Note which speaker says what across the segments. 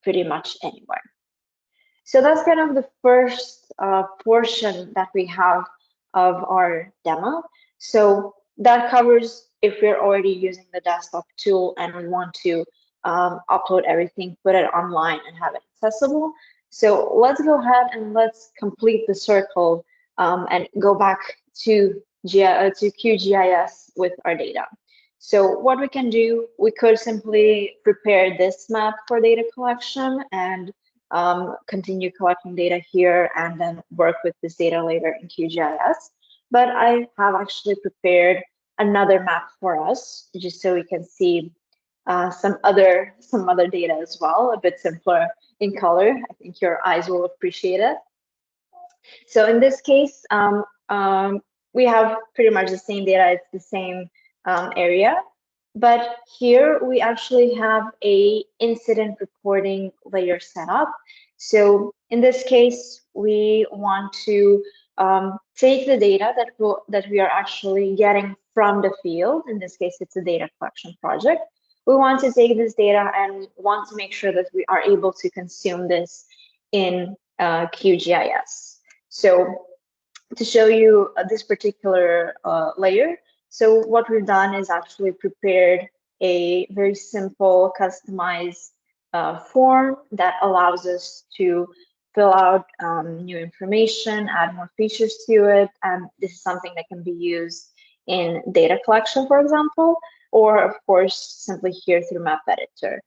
Speaker 1: pretty much anywhere. So that's kind of the first portion that we have of our demo. So that covers if we're already using the desktop tool and we want to upload everything, put it online and have it accessible. So let's go ahead and let's complete the circle and go back to QGIS with our data. So what we can do, we could simply prepare this map for data collection and continue collecting data here and then work with this data later in QGIS. But I have actually prepared another map for us just so we can see some other data as well, a bit simpler in color. I think your eyes will appreciate it. So in this case, we have pretty much the same data, it's the same area, but here we actually have a incident reporting layer set up. So in this case, we want to take the data that we are actually getting from the field. In this case, it's a data collection project. We want to take this data and want to make sure that we are able to consume this in QGIS. So to show you this particular layer, so what we've done is actually prepared a very simple customized form that allows us to fill out new information, add more features to it, and this is something that can be used in data collection, for example, or of course, simply here through Map Editor.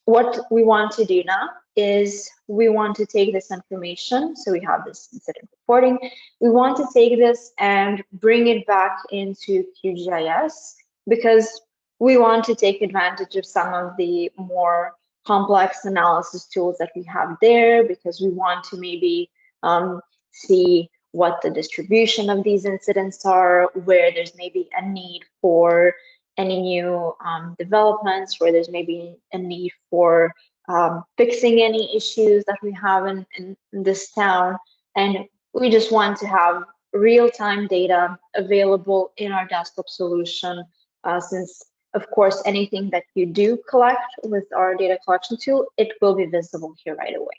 Speaker 1: What we want to do now is we want to take this information. So we have this incident reporting. We want to take this and bring it back into QGIS because we want to take advantage of some of the more complex analysis tools that we have there because we want to maybe see what the distribution of these incidents are, where there's maybe a need for any new developments, where there's maybe a need for fixing any issues that we have in this town. And we just want to have real-time data available in our desktop solution, since, of course, anything that you do collect with our data collection tool, it will be visible here right away.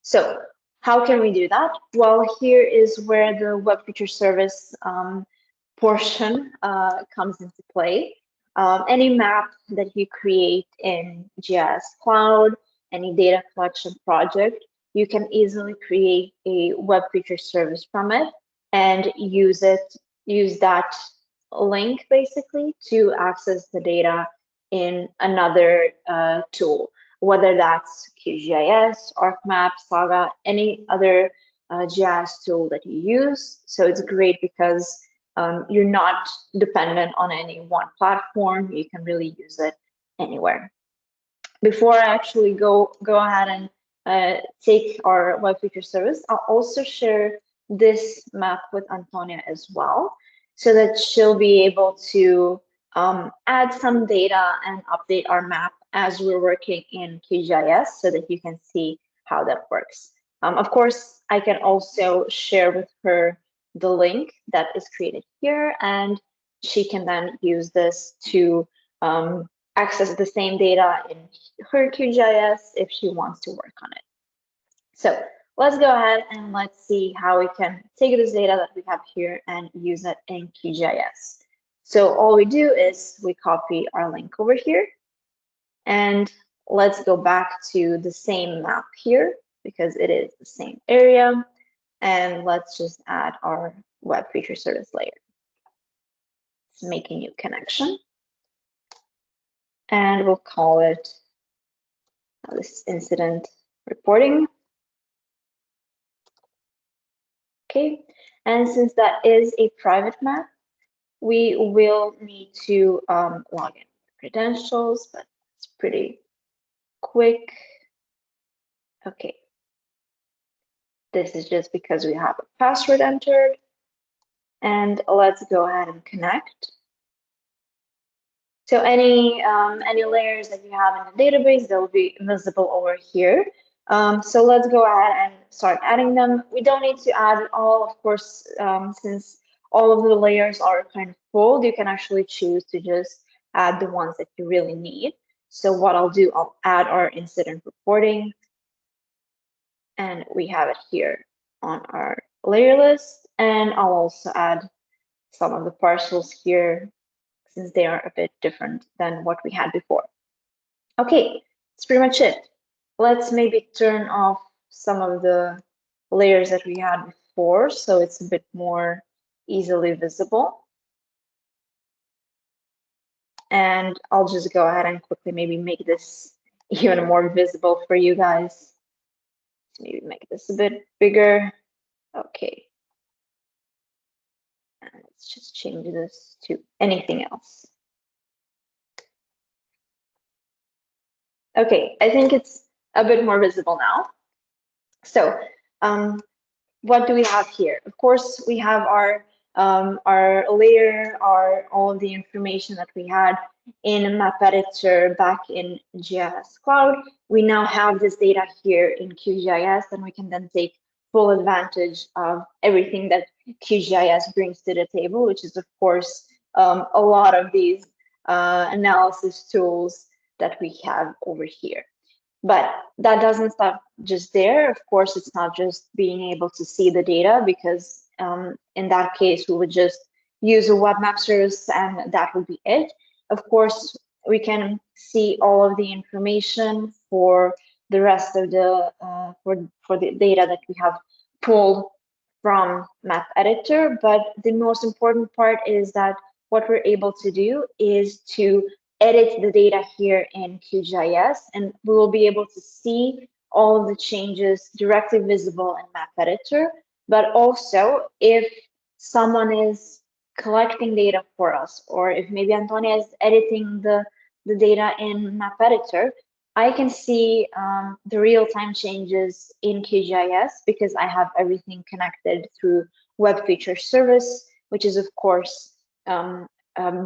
Speaker 1: So how can we do that? Well, here is where the web feature service portion comes into play. Any map that you create in GIS Cloud, any data collection project, you can easily create a web feature service from it and use that link basically to access the data in another tool, whether that's QGIS, ArcMap, Saga, any other GIS tool that you use. So it's great because you're not dependent on any one platform. You can really use it anywhere. Before I actually go ahead and take our web feature service, I'll also share this map with Antonia as well, so that she'll be able to add some data and update our map as we're working in QGIS so that you can see how that works. Of course, I can also share with her the link that is created here, and she can then use this to access the same data in her QGIS if she wants to work on it. So let's go ahead and let's see how we can take this data that we have here and use it in QGIS. So all we do is we copy our link over here, and let's go back to the same map here because it is the same area. And let's just add our web feature service layer. Let's make a new connection. And we'll call it this incident reporting. Okay, and since that is a private map, we will need to log in credentials, but it's pretty quick. Okay. This is just because we have a password entered. And let's go ahead and connect. So any layers that you have in the database, they'll be visible over here. So let's go ahead and start adding them. We don't need to add all, of course, since all of the layers are kind of full, you can actually choose to just add the ones that you really need. So what I'll do, I'll add our incident reporting, and we have it here on our layer list. And I'll also add some of the parcels here since they are a bit different than what we had before. Okay, that's pretty much it. Let's maybe turn off some of the layers that we had before so it's a bit more easily visible. And I'll just go ahead and quickly maybe make this even more visible for you guys. Maybe make this a bit bigger. Okay. And let's just change this to anything else. Okay, I think it's a bit more visible now. So what do we have here? Of course, we have our layer, all of the information that we had in Map Editor back in GIS Cloud. We now have this data here in QGIS, and we can then take full advantage of everything that QGIS brings to the table, which is, of course, a lot of these analysis tools that we have over here. But that doesn't stop just there. Of course, it's not just being able to see the data, because in that case, we would just use a web map service and that would be it. Of course, we can see all of the information for the rest of the for the data that we have pulled from Map Editor. But the most important part is that what we're able to do is to edit the data here in QGIS, and we will be able to see all of the changes directly visible in Map Editor. But also, if someone is collecting data for us, or if maybe Antonia is editing the data in Map Editor, I can see the real-time changes in QGIS because I have everything connected through Web Feature Service, which is, of course,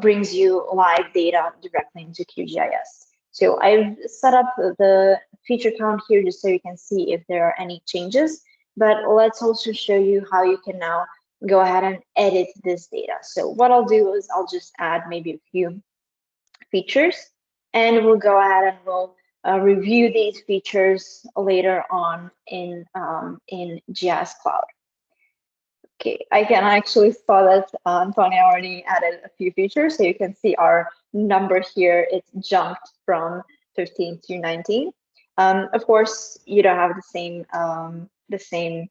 Speaker 1: brings you live data directly into QGIS. So I've set up the feature count here just so you can see if there are any changes, but let's also show you how you can now go ahead and edit this data. So what I'll do is I'll just add maybe a few features, and we'll go ahead and we'll review these features later on in GIS Cloud. Okay, I can actually saw that Antonia already added a few features, so you can see our number here. It's jumped from 15 to 19. Of course, you don't have the same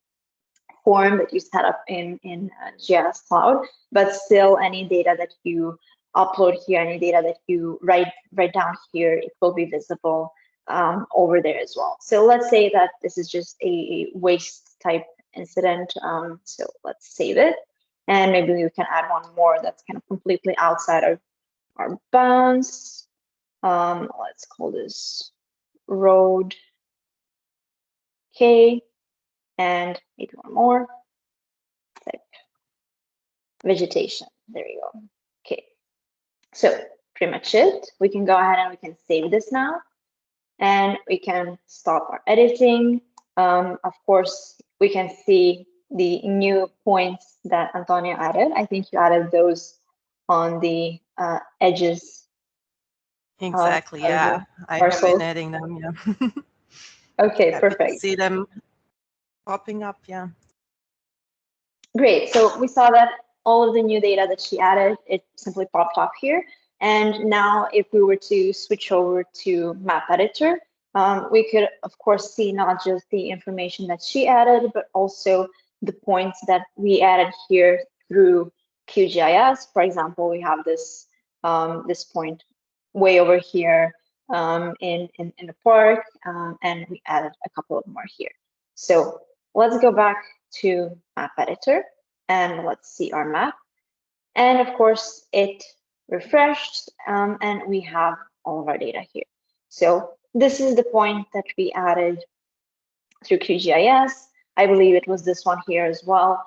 Speaker 1: form that you set up in GIS Cloud, but still, any data that you upload here, any data that you write down here, it will be visible over there as well. So let's say that this is just a waste type incident. So let's save it, and maybe we can add one more that's kind of completely outside of our bounds. Let's call this road K, and maybe one more type vegetation. There you go. Okay, so pretty much it. We can go ahead and we can save this now, and we can stop our editing. Of course, we can see the new points that Antonia added. I think you added those on the edges.
Speaker 2: Exactly, yeah. I've been adding them, yeah.
Speaker 1: Okay, perfect.
Speaker 2: See them popping up, yeah.
Speaker 1: Great, so we saw that all of the new data that she added, it simply popped up here. And now if we were to switch over to Map Editor, we could, of course, see not just the information that she added, but also the points that we added here through QGIS. For example, we have this this point way over here in the park, and we added a couple of more here. So let's go back to Map Editor, and let's see our map. And of course, it refreshed, and we have all of our data here. So this is the point that we added through QGIS. I believe it was this one here as well.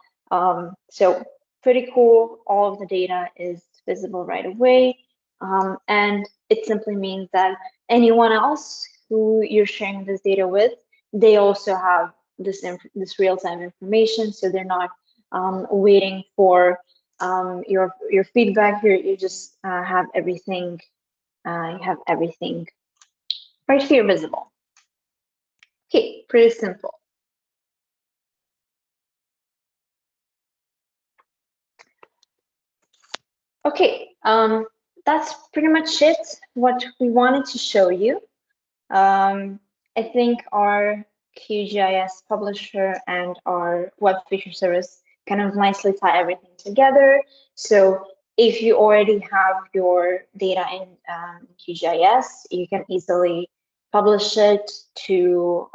Speaker 1: So pretty cool. All of the data is visible right away. And it simply means that anyone else who you're sharing this data with, they also have this real-time information. So they're not waiting for your feedback here. You just have everything. You have everything right here visible. Okay, pretty simple. Okay, that's pretty much it, what we wanted to show you. I think our QGIS publisher and our web feature service kind of nicely tie everything together. So if you already have your data in QGIS, you can easily publish it to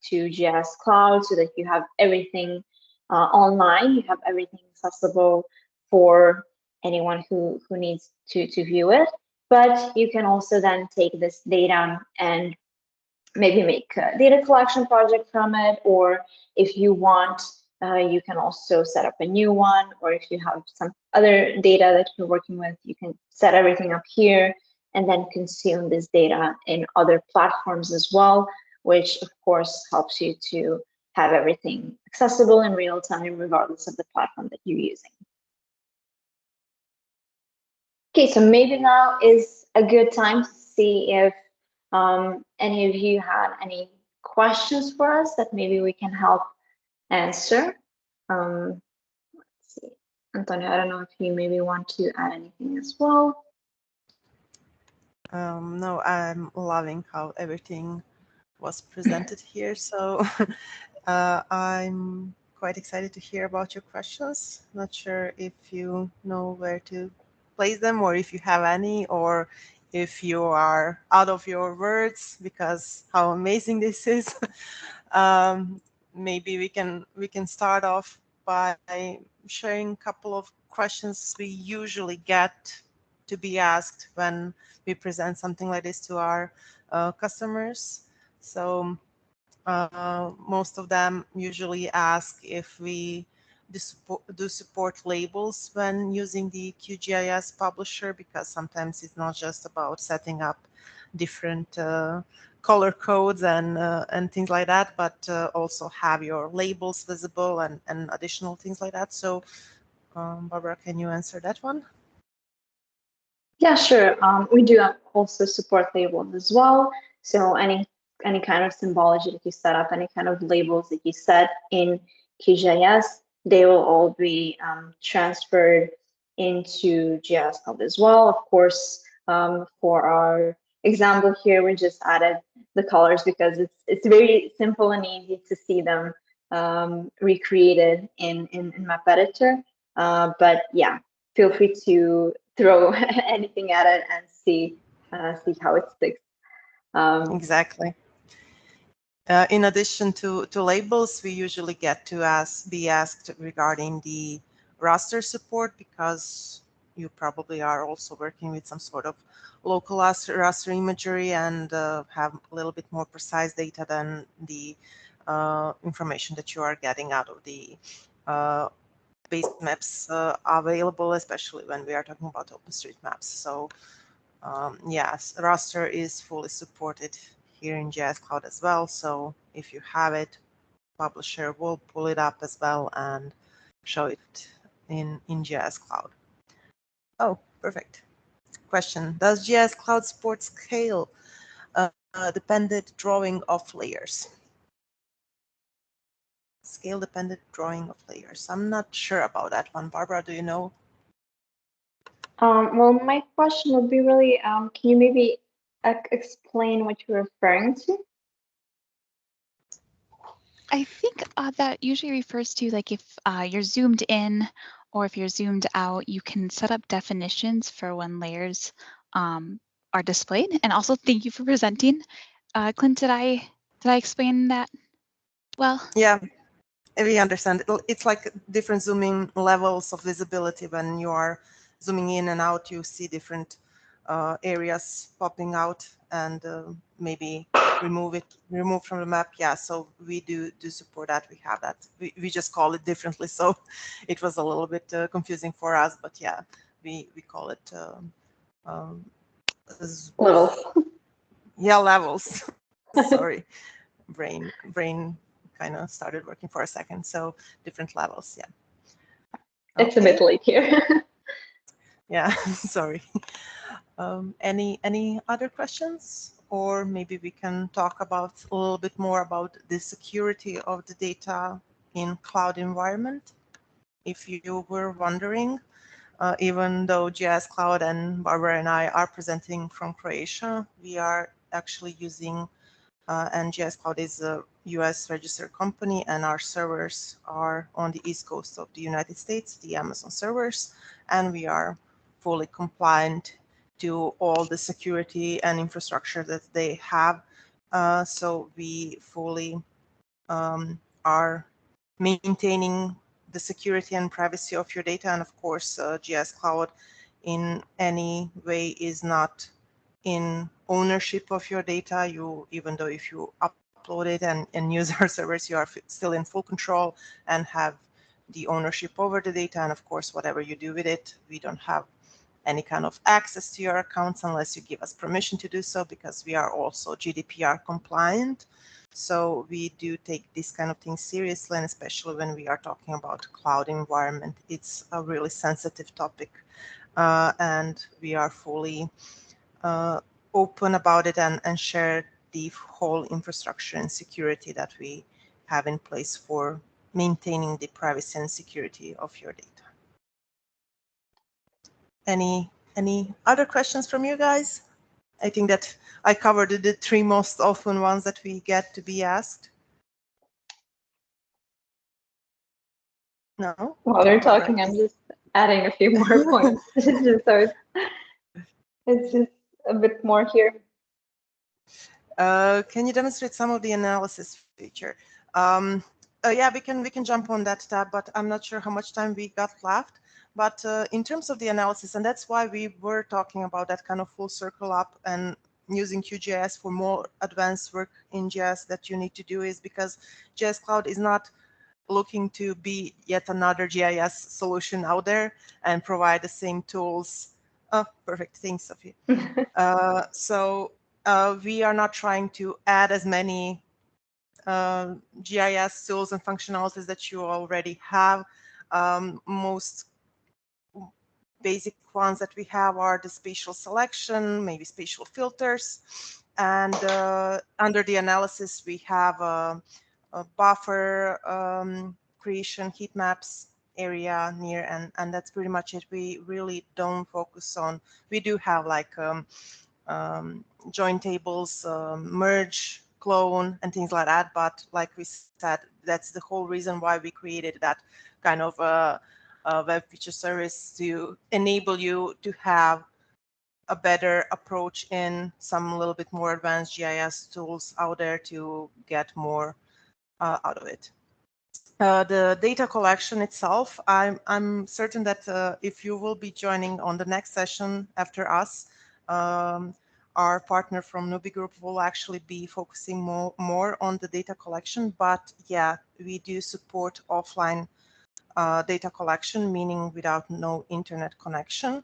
Speaker 1: GIS Cloud so that you have everything online. You have everything accessible for anyone who needs to view it. But you can also then take this data and maybe make a data collection project from it, or if you want, you can also set up a new one, or if you have some other data that you're working with, you can set everything up here and then consume this data in other platforms as well, which of course helps you to have everything accessible in real time, regardless of the platform that you're using. Okay, so maybe now is a good time to see if any of you had any questions for us that maybe we can help answer. Let's see. Antonio, I don't know if you maybe want to add anything as well.
Speaker 2: No, I'm loving how everything was presented here. So I'm quite excited to hear about your questions. Not sure if you know where to place them, or if you have any, or if you are out of your words because how amazing this is. Maybe we can start off by sharing a couple of questions we usually get to be asked when we present something like this to our customers. So most of them usually ask if we do support labels when using the QGIS publisher, because sometimes it's not just about setting up different color codes and things like that, but also have your labels visible and additional things like that. So Barbara, can you answer that one?
Speaker 1: Yeah, sure. We do also support labels as well. So any kind of symbology that you set up, any kind of labels that you set in QGIS, they will all be transferred into GIS Cloud as well. Of course, for our example here, we just added the colors because it's very simple and easy to see them recreated in Map Editor. But yeah, feel free to throw anything at it and see how it sticks.
Speaker 2: Exactly. In addition to labels, we usually get to be asked regarding the raster support, because you probably are also working with some sort of local raster imagery and have a little bit more precise data than the information that you are getting out of the base maps available, especially when we are talking about OpenStreetMaps. So yes, raster is fully supported here in GIS Cloud as well. So if you have it, Publisher will pull it up as well and show it in GIS Cloud. Oh, perfect. Question: does GIS Cloud support scale dependent drawing of layers? Scale dependent drawing of layers. I'm not sure about that one. Barbara, do you know?
Speaker 1: Well, my question would be really, can you maybe explain what you're referring to?
Speaker 3: I think that usually refers to, like, if you're zoomed in or if you're zoomed out, you can set up definitions for when layers are displayed. And also, thank you for presenting. Clint, did I explain that well?
Speaker 2: Yeah, we understand. It's like different zooming levels of visibility. When you are zooming in and out, you see different areas popping out, and maybe remove from the map. Yeah, so we do support that. We have that. We just call it differently, so it was a little bit confusing for us. But yeah, we call it
Speaker 1: Levels.
Speaker 2: Yeah, levels. Sorry, brain kind of started working for a second. So different levels. Yeah.
Speaker 1: It's a bit late here.
Speaker 2: Yeah, sorry. Any other questions or maybe we can talk about a little bit more about the security of the data in cloud environment. If you were wondering, even though GIS Cloud and Barbara and I are presenting from Croatia, we are actually using, and GIS Cloud is a US registered company, and our servers are on the East Coast of the United States, the Amazon servers, and we are fully compliant to all the security and infrastructure that they have. So we fully are maintaining the security and privacy of your data. And of course, GIS Cloud in any way is not in ownership of your data. Even though if you upload it and use our servers, you are still in full control and have the ownership over the data. And of course, whatever you do with it, we don't have any kind of access to your accounts unless you give us permission to do so, because we are also GDPR compliant. So we do take this kind of thing seriously, and especially when we are talking about cloud environment, it's a really sensitive topic, and we are fully open about it and share the whole infrastructure and security that we have in place for maintaining the privacy and security of your data. Any other questions from you guys? I think that I covered the three most often ones that we get to be asked. No?
Speaker 1: While you're talking, I'm just adding a few more points. So it's just a bit more here.
Speaker 2: Can you demonstrate some of the analysis feature? Yeah, we can jump on that tab, but I'm not sure how much time we got left. But in terms of the analysis, and that's why we were talking about that kind of full circle up and using QGIS for more advanced work in GIS that you need to do, is because GIS Cloud is not looking to be yet another GIS solution out there and provide the same tools. Oh, perfect. Thanks, Sofia. So we are not trying to add as many GIS tools and functionalities that you already have. Most basic ones that we have are the spatial selection, maybe spatial filters, and under the analysis we have a buffer creation, heat maps, area near, and that's pretty much it. We really don't focus on, we do have like join tables, merge, clone, and things like that, but like we said, that's the whole reason why we created that kind of web feature service, to enable you to have a better approach in some little bit more advanced GIS tools out there to get more out of it. The data collection itself, I'm certain that if you will be joining on the next session after us, our partner from Nubi Group will actually be focusing more on the data collection. But yeah, we do support offline data collection, meaning without no internet connection.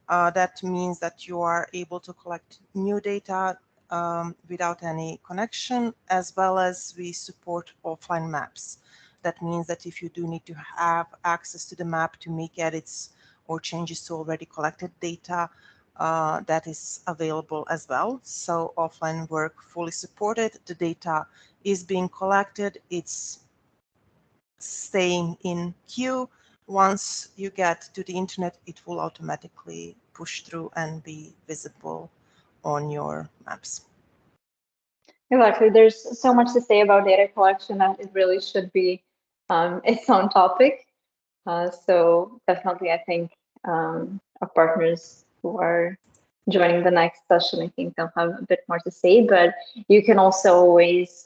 Speaker 2: That means that you are able to collect new data without any connection, as well as we support offline maps. That means that if you do need to have access to the map to make edits or changes to already collected data, that is available as well. So offline work fully supported. The data is being collected. It's staying in queue. Once you get to the internet, it will automatically push through and be visible on your maps.
Speaker 1: Exactly. There's so much to say about data collection that it really should be its own topic. So definitely, I think our partners who are joining the next session, I think they'll have a bit more to say, but you can also always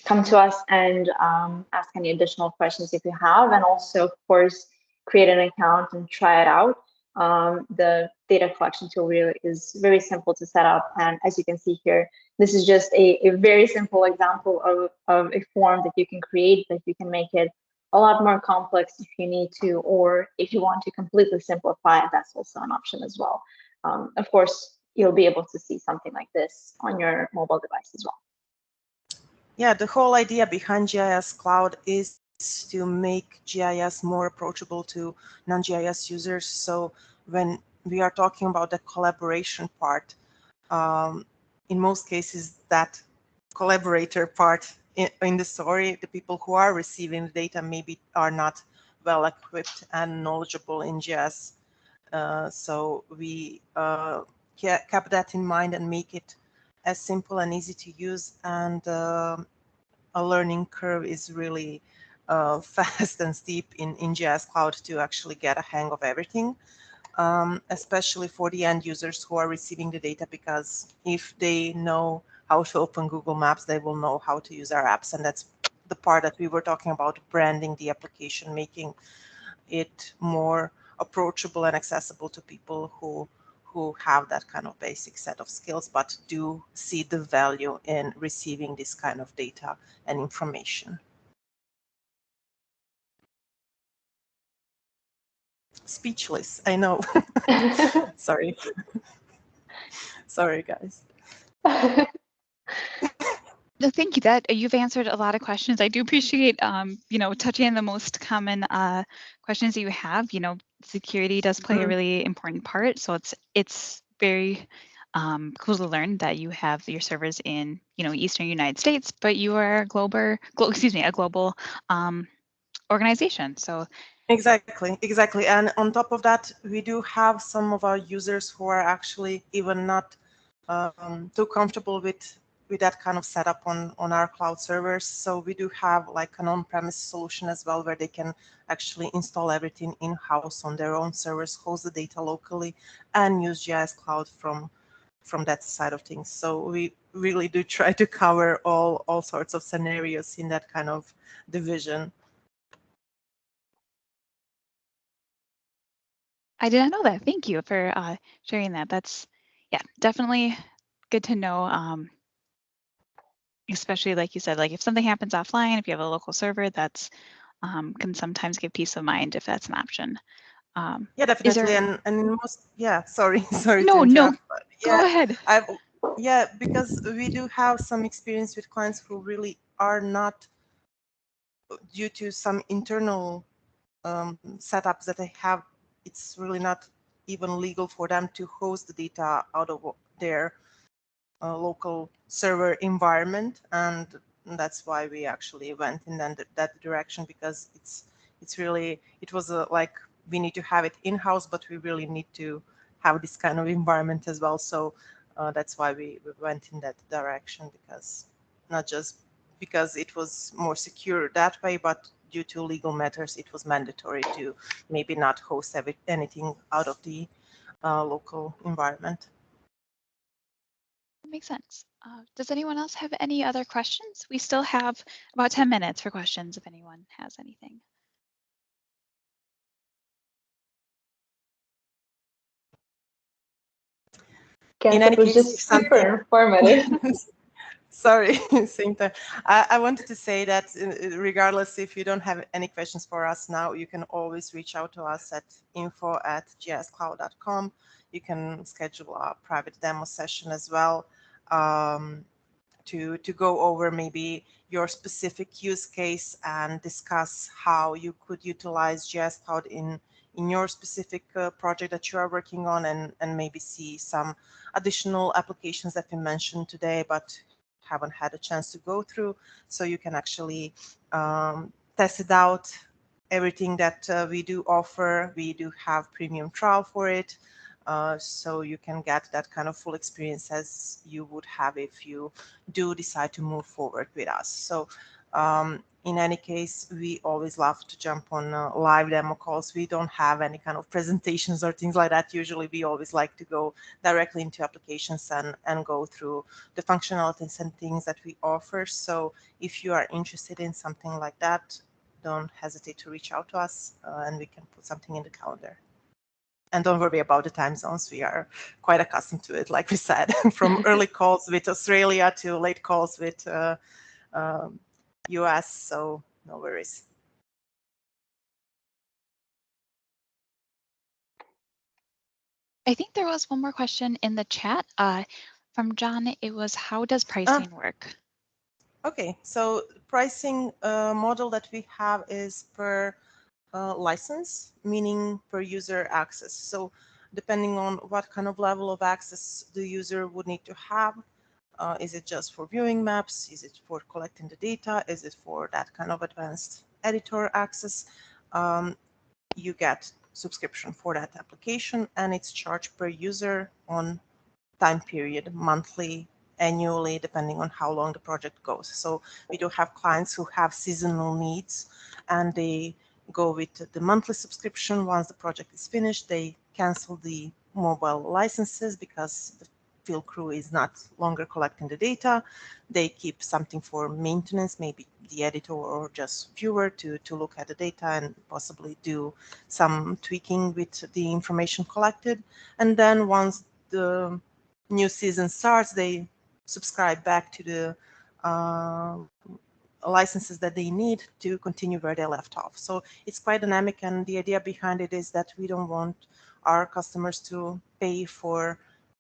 Speaker 1: come to us and ask any additional questions if you have, and also, of course, create an account and try it out. The data collection tool really is very simple to set up, and as you can see here, this is just a very simple example of a form that you can create, that you can make it a lot more complex if you need to, or if you want to completely simplify it, that's also an option as well. Of course, you'll be able to see something like this on your mobile device as well.
Speaker 2: Yeah, the whole idea behind GIS Cloud is to make GIS more approachable to non-GIS users. So when we are talking about the collaboration part, in most cases, that collaborator part in the story, the people who are receiving the data maybe are not well equipped and knowledgeable in GIS. So we kept that in mind and make it as simple and easy to use, and a learning curve is really fast and steep in GIS Cloud to actually get a hang of everything, especially for the end users who are receiving the data, because if they know how to open Google Maps, they will know how to use our apps. And that's the part that we were talking about, branding the application, making it more approachable and accessible to people who have that kind of basic set of skills, but do see the value in receiving this kind of data and information. Speechless, I know. Sorry. Sorry, guys.
Speaker 3: No, thank you. That you've answered a lot of questions. I do appreciate, touching on the most common questions that you have. Security does play a really important part. So it's very cool to learn that you have your servers in, Eastern United States, but you are a global organization. So
Speaker 2: exactly. And on top of that, we do have some of our users who are actually even not too comfortable with that kind of setup on our cloud servers. So we do have like an on-premise solution as well, where they can actually install everything in-house on their own servers, host the data locally, and use GIS Cloud from that side of things. So we really do try to cover all sorts of scenarios in that kind of division.
Speaker 3: I did not know that. Thank you for sharing that. That's, definitely good to know. Especially like you said, like if something happens offline, if you have a local server, that's can sometimes give peace of mind if that's an option.
Speaker 2: Yeah, definitely. And in most, sorry to
Speaker 3: No,
Speaker 2: interrupt. But
Speaker 3: go ahead.
Speaker 2: Because we do have some experience with clients who really are not, due to some internal setups that they have, it's really not even legal for them to host the data out of their local server environment, and that's why we actually went in that direction, because it was like we need to have it in-house, but we really need to have this kind of environment as well. So that's why we went in that direction, because not just because it was more secure that way, but due to legal matters, it was mandatory to maybe not host anything out of the local environment.
Speaker 3: Makes sense. Does anyone else have any other questions? We still have about 10 minutes for questions if anyone has anything.
Speaker 1: Guess it was just super informative.
Speaker 2: Sorry, Sinta. I wanted to say that regardless if you don't have any questions for us now, you can always reach out to us at info@gscloud.com. You can schedule a private demo session as well, to go over maybe your specific use case and discuss how you could utilize GIS Cloud in your specific project that you are working on, and maybe see some additional applications that we mentioned today but haven't had a chance to go through. So you can actually test it out, everything that we do offer. We do have premium trial for it. So you can get that kind of full experience as you would have if you do decide to move forward with us. So in any case, we always love to jump on live demo calls. We don't have any kind of presentations or things like that. Usually we always like to go directly into applications and go through the functionalities and things that we offer. So if you are interested in something like that, don't hesitate to reach out to us, and we can put something in the calendar. And don't worry about the time zones. We are quite accustomed to it, like we said, from early calls with Australia to late calls with US, so no worries.
Speaker 3: I think there was one more question in the chat from John. It was, how does pricing work?
Speaker 2: Okay, so pricing model that we have is per license, meaning per user access. So depending on what kind of level of access the user would need to have, Is it just for viewing maps? Is it for collecting the data? Is it for that kind of advanced editor access? You get subscription for that application, and it's charged per user on time period, monthly, annually, depending on how long the project goes. So we do have clients who have seasonal needs, and they go with the monthly subscription. Once the project is finished, they cancel the mobile licenses because the field crew is not longer collecting the data. They keep something for maintenance, maybe the editor or just viewer to look at the data and possibly do some tweaking with the information collected. And then once the new season starts, they subscribe back to the licenses that they need to continue where they left off. So it's quite dynamic, and the idea behind it is that we don't want our customers to pay for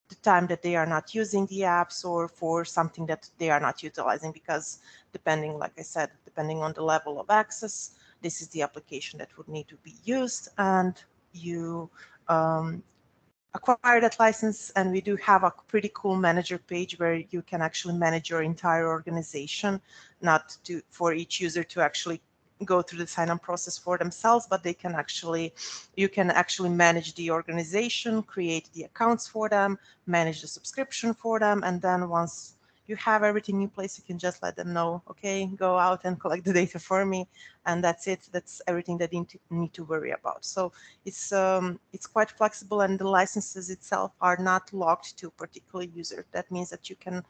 Speaker 2: the time that they are not using the apps or for something that they are not utilizing, because depending, like I said, depending on the level of access, this is the application that would need to be used, and you acquire that license. And we do have a pretty cool manager page where you can actually manage your entire organization, not for each user to actually go through the sign-on process for themselves, but you can actually manage the organization, create the accounts for them, manage the subscription for them, and then once you have everything in place, you can just let them know, okay, go out and collect the data for me, and that's it. That's everything that you need to worry about. So it's quite flexible, and the licenses itself are not locked to a particular user. That means that you can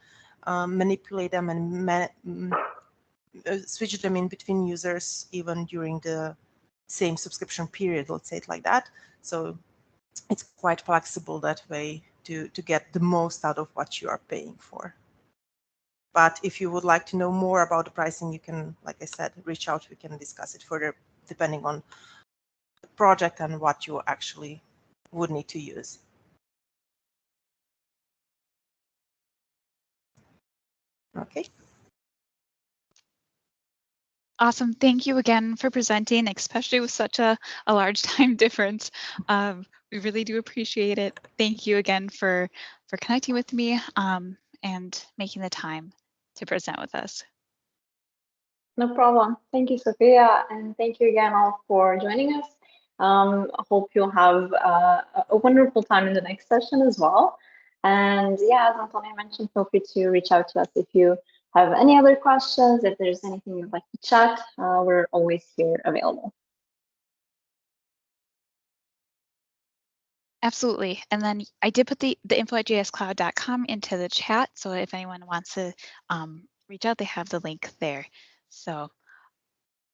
Speaker 2: manipulate them and switch them in between users even during the same subscription period, let's say it like that. So it's quite flexible that way to get the most out of what you are paying for. But if you would like to know more about the pricing, you can, like I said, reach out. We can discuss it further depending on the project and what you actually would need to use. Okay.
Speaker 3: Awesome. Thank you again for presenting, especially with such a large time difference. We really do appreciate it. Thank you again for connecting with me and making the time to present with us.
Speaker 1: No problem. Thank you, Sofia, and thank you again all for joining us. I hope you'll have a wonderful time in the next session as well. And yeah, as Antonia mentioned, feel free to reach out to us if you have any other questions, if there's anything you'd like to chat, we're always here available.
Speaker 3: Absolutely. And then I did put the info at gscloud.com into the chat. So if anyone wants to reach out, they have the link there. So,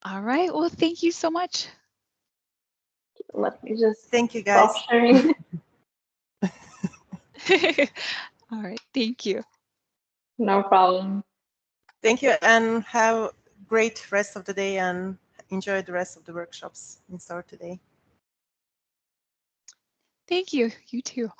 Speaker 3: all right. Well, thank you so much.
Speaker 1: Let me just
Speaker 2: thank you, guys.
Speaker 1: Stop sharing.
Speaker 3: All right. Thank you.
Speaker 1: No problem.
Speaker 2: Thank you, and have a great rest of the day and enjoy the rest of the workshops in store today.
Speaker 3: Thank you. You too.